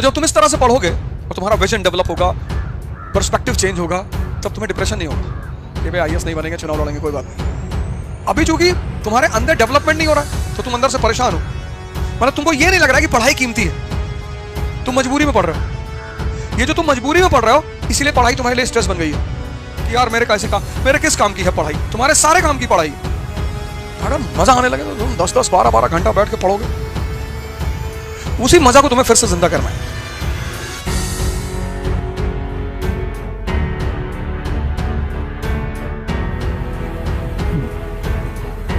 तो जब तुम इस तरह से पढ़ोगे और तुम्हारा विजन डेवलप होगा, पर्सपेक्टिव चेंज होगा, तब तुम्हें डिप्रेशन नहीं होगा कि भाई आईएएस नहीं बनेंगे, चुनाव लड़ेंगे, कोई बात नहीं। अभी चूंकि तुम्हारे अंदर डेवलपमेंट नहीं हो रहा है तो तुम अंदर से परेशान हो। मतलब तुमको ये नहीं लग रहा कि पढ़ाई कीमती है, तुम मजबूरी में पढ़ रहे हो। ये जो तुम मजबूरी में पढ़ रहे हो, इसीलिए पढ़ाई तुम्हारे लिए स्ट्रेस बन गई है कि यार मेरे कैसे काम, मेरे किस काम की है पढ़ाई? तुम्हारे सारे काम की पढ़ाई। अगर मजा आने लगे तो तुम 10-10, 12-12 घंटा बैठ के पढ़ोगे। उसी मजा को तुम्हें फिर से जिंदा करना है।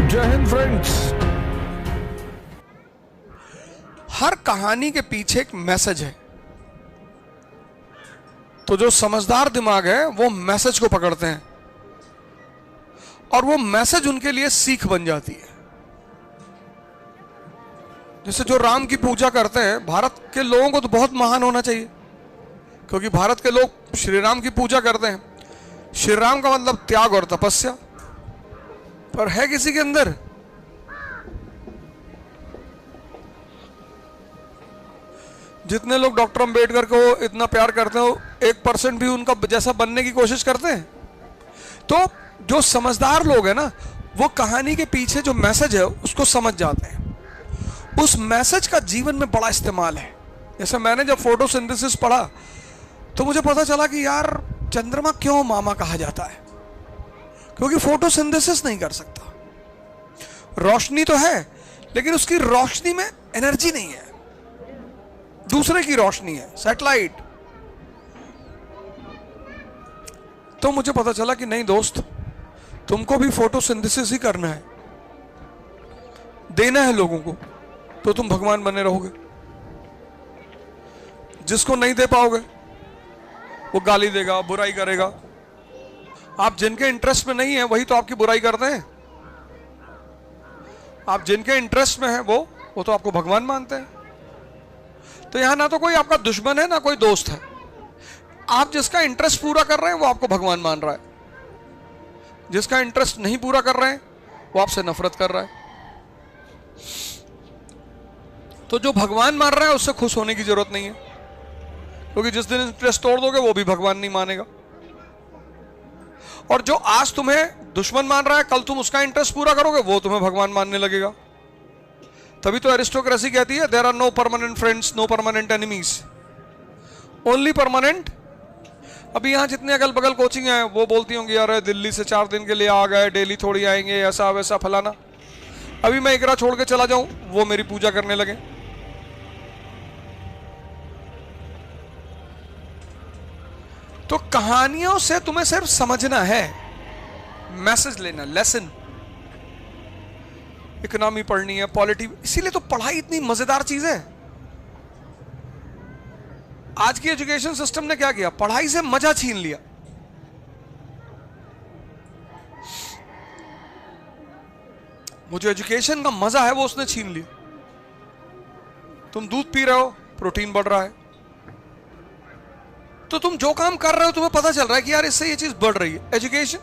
जय हिंद फ्रेंड्स। हर कहानी के पीछे एक मैसेज है, तो जो समझदार दिमाग है वो मैसेज को पकड़ते हैं और वो मैसेज उनके लिए सीख बन जाती है। जैसे जो राम की पूजा करते हैं, भारत के लोगों को तो बहुत महान होना चाहिए क्योंकि भारत के लोग श्री राम की पूजा करते हैं। श्री राम का मतलब त्याग और तपस्या, पर है किसी के अंदर? जितने लोग डॉक्टर अंबेडकर को इतना प्यार करते हो, 1% भी उनका जैसा बनने की कोशिश करते हैं? तो जो समझदार लोग हैं ना, वो कहानी के पीछे जो मैसेज है उसको समझ जाते हैं। उस मैसेज का जीवन में बड़ा इस्तेमाल है। जैसे मैंने जब फोटोसिंथेसिस पढ़ा तो मुझे पता चला कि यार चंद्रमा क्यों मामा कहा जाता है, क्योंकि फोटोसिंथेसिस नहीं कर सकता। रोशनी तो है लेकिन उसकी रोशनी में एनर्जी नहीं है, दूसरे की रोशनी है, सैटेलाइट। तो मुझे पता चला कि नहीं दोस्त, तुमको भी फोटोसिंथेसिस ही करना है, देना है लोगों को, तो तुम भगवान बने रहोगे। जिसको नहीं दे पाओगे वो गाली देगा, बुराई करेगा। आप जिनके इंटरेस्ट में नहीं है वही तो आपकी बुराई करते हैं। आप जिनके इंटरेस्ट में है वो तो आपको भगवान मानते हैं। तो यहां ना तो कोई आपका दुश्मन है ना कोई दोस्त है। आप जिसका इंटरेस्ट पूरा कर रहे हैं वो आपको भगवान मान रहा है, जिसका इंटरेस्ट नहीं पूरा कर रहे हैं वो आपसे नफरत कर रहा है। तो जो भगवान मान रहा है उससे खुश होने की जरूरत नहीं है, क्योंकि जिस दिन इंटरेस्ट तोड़ दोगे वो भी भगवान नहीं मानेगा। और जो आज तुम्हें दुश्मन मान रहा है, कल तुम उसका इंटरेस्ट पूरा करोगे वो तुम्हें भगवान मानने लगेगा। तभी तो एरिस्टोक्रेसी कहती है there are no permanent friends, no permanent enemies, only permanent. अभी यहां जितने अगल बगल कोचिंग है वो बोलती होंगी यार दिल्ली से 4 दिन के लिए आ गए, डेली थोड़ी आएंगे, ऐसा वैसा फलाना। अभी मैं इकरा छोड़ के चला जाऊं वो मेरी पूजा करने लगे। तो कहानियों से तुम्हें सिर्फ समझना है, मैसेज लेना, लेसन। इकोनॉमी पढ़नी है, पॉलिटी, इसीलिए तो पढ़ाई इतनी मजेदार चीज है। आज की एजुकेशन सिस्टम ने क्या किया? पढ़ाई से मजा छीन लिया। वो जो एजुकेशन का मजा है वो उसने छीन लिया। तुम दूध पी रहे हो, प्रोटीन बढ़ रहा है, तो तुम जो काम कर रहे हो तुम्हें पता चल रहा है कि यार इससे ये चीज बढ़ रही है। एजुकेशन,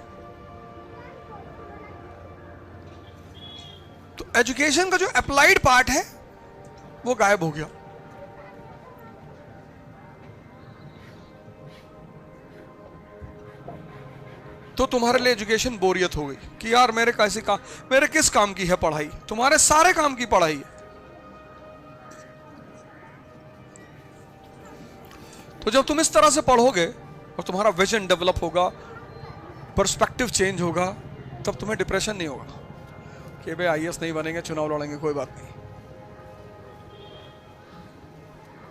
तो एजुकेशन का जो अप्लाइड पार्ट है वो गायब हो गया। तो तुम्हारे लिए एजुकेशन बोरियत हो गई कि यार मेरे कैसे काम, मेरे किस काम की है पढ़ाई? तुम्हारे सारे काम की पढ़ाई है। तो जब तुम इस तरह से पढ़ोगे और तुम्हारा विजन डेवलप होगा, पर्सपेक्टिव चेंज होगा, तब तुम्हें डिप्रेशन नहीं होगा कि भाई आईएएस नहीं बनेंगे, चुनाव लड़ेंगे, कोई बात नहीं।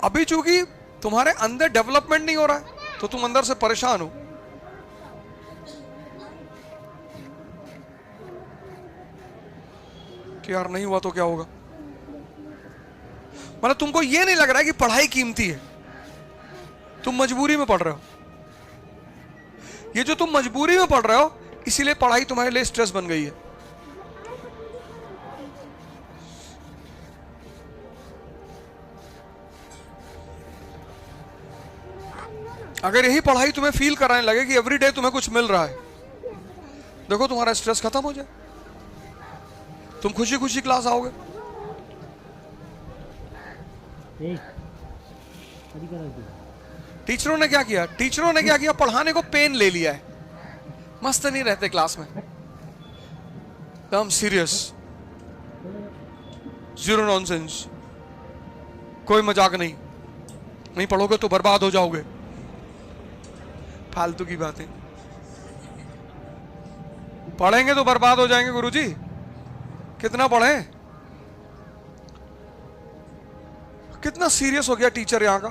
अभी चूंकि तुम्हारे अंदर डेवलपमेंट नहीं हो रहा है तो तुम अंदर से परेशान हो। कि यार नहीं हुआ तो क्या होगा? मतलब तुमको यह नहीं लग रहा है कि पढ़ाई कीमती है, तुम मजबूरी में पढ़ रहे हो। ये जो तुम मजबूरी में पढ़ रहे हो इसीलिए पढ़ाई तुम्हारे लिए स्ट्रेस बन गई है। अगर यही पढ़ाई तुम्हें फील कराने लगे कि एवरी डे तुम्हें कुछ मिल रहा है, देखो तुम्हारा स्ट्रेस खत्म हो जाए, तुम खुशी खुशी क्लास आओगे। टीचरों ने क्या किया? टीचरों ने क्या किया? पढ़ाने को पेन ले लिया है, मस्त नहीं रहते क्लास में, एकदम सीरियस, जीरो नॉनसेंस, कोई मजाक नहीं, नहीं पढ़ोगे तो बर्बाद हो जाओगे, फालतू की बातें। पढ़ेंगे तो बर्बाद हो जाएंगे गुरुजी, कितना पढ़े? कितना सीरियस हो गया टीचर यहां का,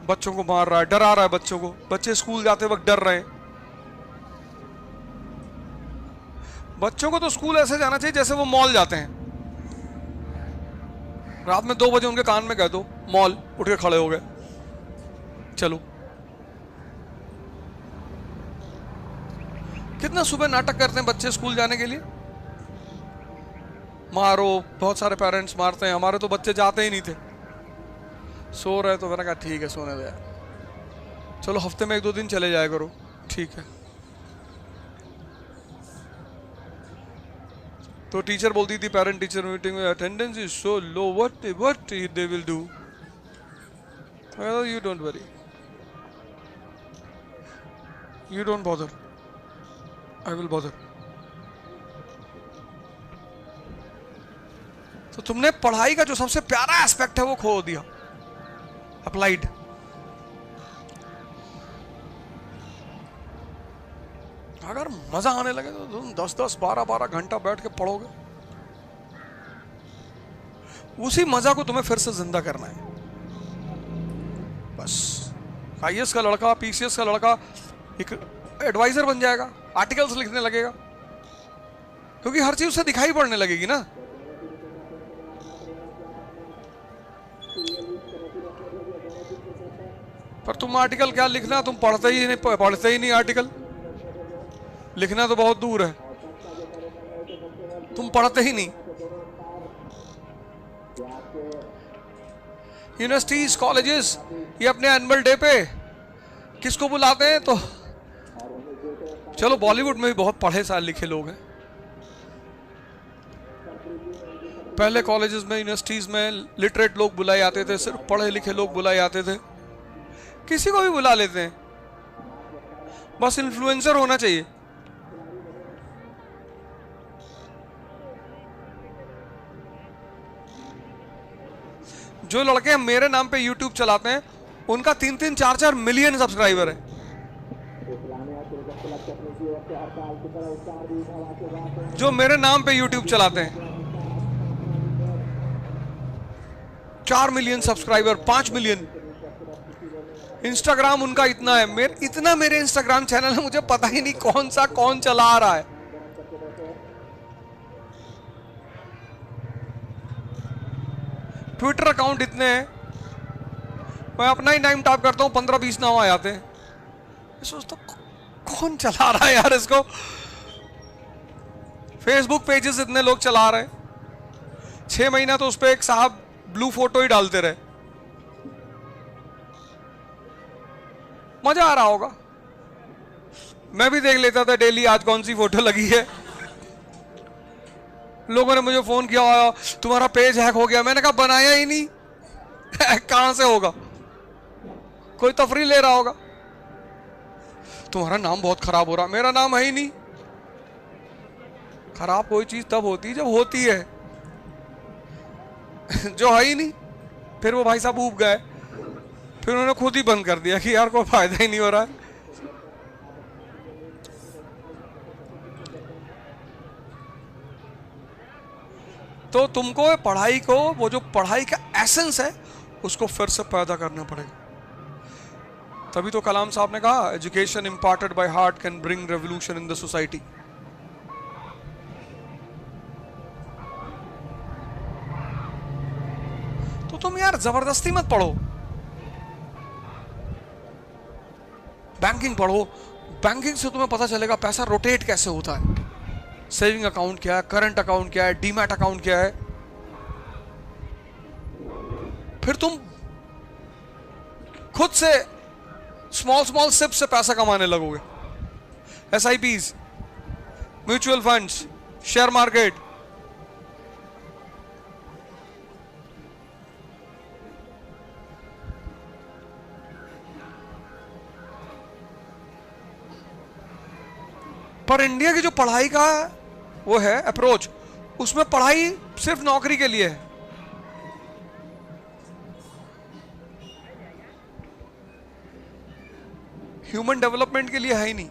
बच्चों को मार रहा है, डरा रहा है बच्चों को, बच्चे स्कूल जाते वक्त डर रहे हैं। बच्चों को तो स्कूल ऐसे जाना चाहिए जैसे वो मॉल जाते हैं, रात में 2 बजे उनके कान में कह दो मॉल, उठ के खड़े हो गए, चलो। कितना सुबह नाटक करते हैं बच्चे स्कूल जाने के लिए, मारो, बहुत सारे पेरेंट्स मारते हैं, हमारे तो बच्चे जाते ही नहीं थे, सो रहे तो मैंने कहा ठीक है सोने दो यार, चलो हफ्ते में 1-2 दिन चले जाया करो, ठीक है। तो टीचर बोलती थी पेरेंट टीचर मीटिंग में, attendance is so low, what they will do, you don't worry, you don't bother, I will bother. तो तुमने पढ़ाई का जो सबसे प्यारा एस्पेक्ट है वो खो दिया, अप्लाइड। अगर मजा आने लगे तो तुम 10-10, 12-12 घंटा बैठ के पढ़ोगे, उसी मजा को तुम्हें फिर से जिंदा करना है। बस आईएएस का लड़का, पीसीएस का लड़का एक एडवाइजर बन जाएगा, आर्टिकल्स लिखने लगेगा, क्योंकि हर चीज उसे दिखाई पड़ने लगेगी ना। पर तुम आर्टिकल क्या लिखना, तुम पढ़ते ही नहीं आर्टिकल, लिखना तो बहुत दूर है, तुम पढ़ते ही नहीं। यूनिवर्सिटीज, कॉलेजेस, ये अपने एनुअल डे पे किसको बुलाते हैं? तो चलो बॉलीवुड में भी बहुत पढ़े साल लिखे लोग हैं, पहले कॉलेजेस में, यूनिवर्सिटीज में लिटरेट लोग बुलाए जाते थे, सिर्फ पढ़े लिखे लोग बुलाए जाते थे, किसी को भी बुला लेते हैं, बस इन्फ्लुएंसर होना चाहिए। जो लड़के मेरे नाम पे YouTube चलाते हैं उनका 3-3, 4-4 मिलियन सब्सक्राइबर है। जो मेरे नाम पे YouTube चलाते हैं 4 मिलियन सब्सक्राइबर, 5 मिलियन। इंस्टाग्राम उनका इतना है, मेरे इंस्टाग्राम चैनल है, मुझे पता ही नहीं कौन चला रहा है। ट्विटर अकाउंट इतने हैं, मैं अपना ही नाम टाइप करता हूं, 15-20 नाम आ जाते हैं। मैं सोचता कौन चला रहा है यार इसको। फेसबुक पेजेस इतने लोग चला रहे हैं, 6 महीना तो उस पर एक साहब ब्लू फोटो ही डालते रहे, मजा आ रहा होगा। मैं भी देख लेता था डेली आज कौन सी फोटो लगी है। लोगों ने मुझे फोन किया, तुम्हारा पेज हैक हो गया, मैंने कहा बनाया ही नहीं, कहां से होगा, कोई तफरी ले रहा होगा। तुम्हारा नाम बहुत खराब हो रहा, मेरा नाम है ही नहीं। खराब कोई चीज तब होती है जब होती है, जो है ही नहीं। फिर वो भाई साहब ऊब गए, फिर उन्होंने खुद ही बंद कर दिया कि यार कोई फायदा ही नहीं हो रहा है। तो तुमको पढ़ाई को, वो जो पढ़ाई का एसेंस है उसको फिर से पैदा करना पड़ेगा। तभी तो कलाम साहब ने कहा, education imparted by heart can bring revolution in the society. तो तुम यार जबरदस्ती मत पढ़ो, बैंकिंग पढ़ो, बैंकिंग से तुम्हें पता चलेगा पैसा रोटेट कैसे होता है, सेविंग अकाउंट क्या है, करंट अकाउंट क्या है, डीमैट अकाउंट क्या है। फिर तुम खुद से स्मॉल सिप से पैसा कमाने लगोगे। SIPs, mutual funds, share market, पर इंडिया की जो पढ़ाई का वो है अप्रोच, उसमें पढ़ाई सिर्फ नौकरी के लिए है। ह्यूमन डेवलपमेंट के लिए है ही नहीं।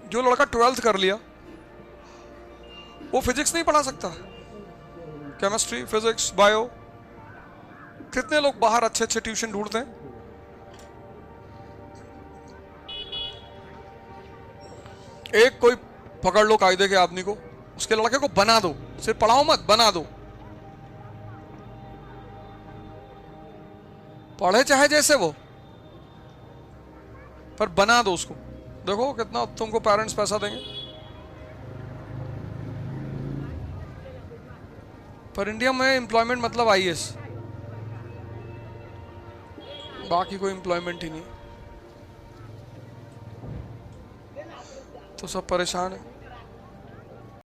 जो लड़का 12th कर लिया वो फिजिक्स नहीं पढ़ा सकता, केमिस्ट्री, फिजिक्स, बायो। कितने लोग बाहर अच्छे अच्छे ट्यूशन ढूंढते हैं। एक कोई पकड़ लो कायदे के आदमी को, उसके लड़के को बना दो, सिर्फ पढ़ाओ मत, बना दो। पढ़े चाहे जैसे वो, पर बना दो उसको। देखो कितना तुमको पेरेंट्स पैसा देंगे। पर इंडिया में एम्प्लॉयमेंट मतलब आईएएस, बाकी कोई एम्प्लॉयमेंट ही नहीं। तो सब परेशान है।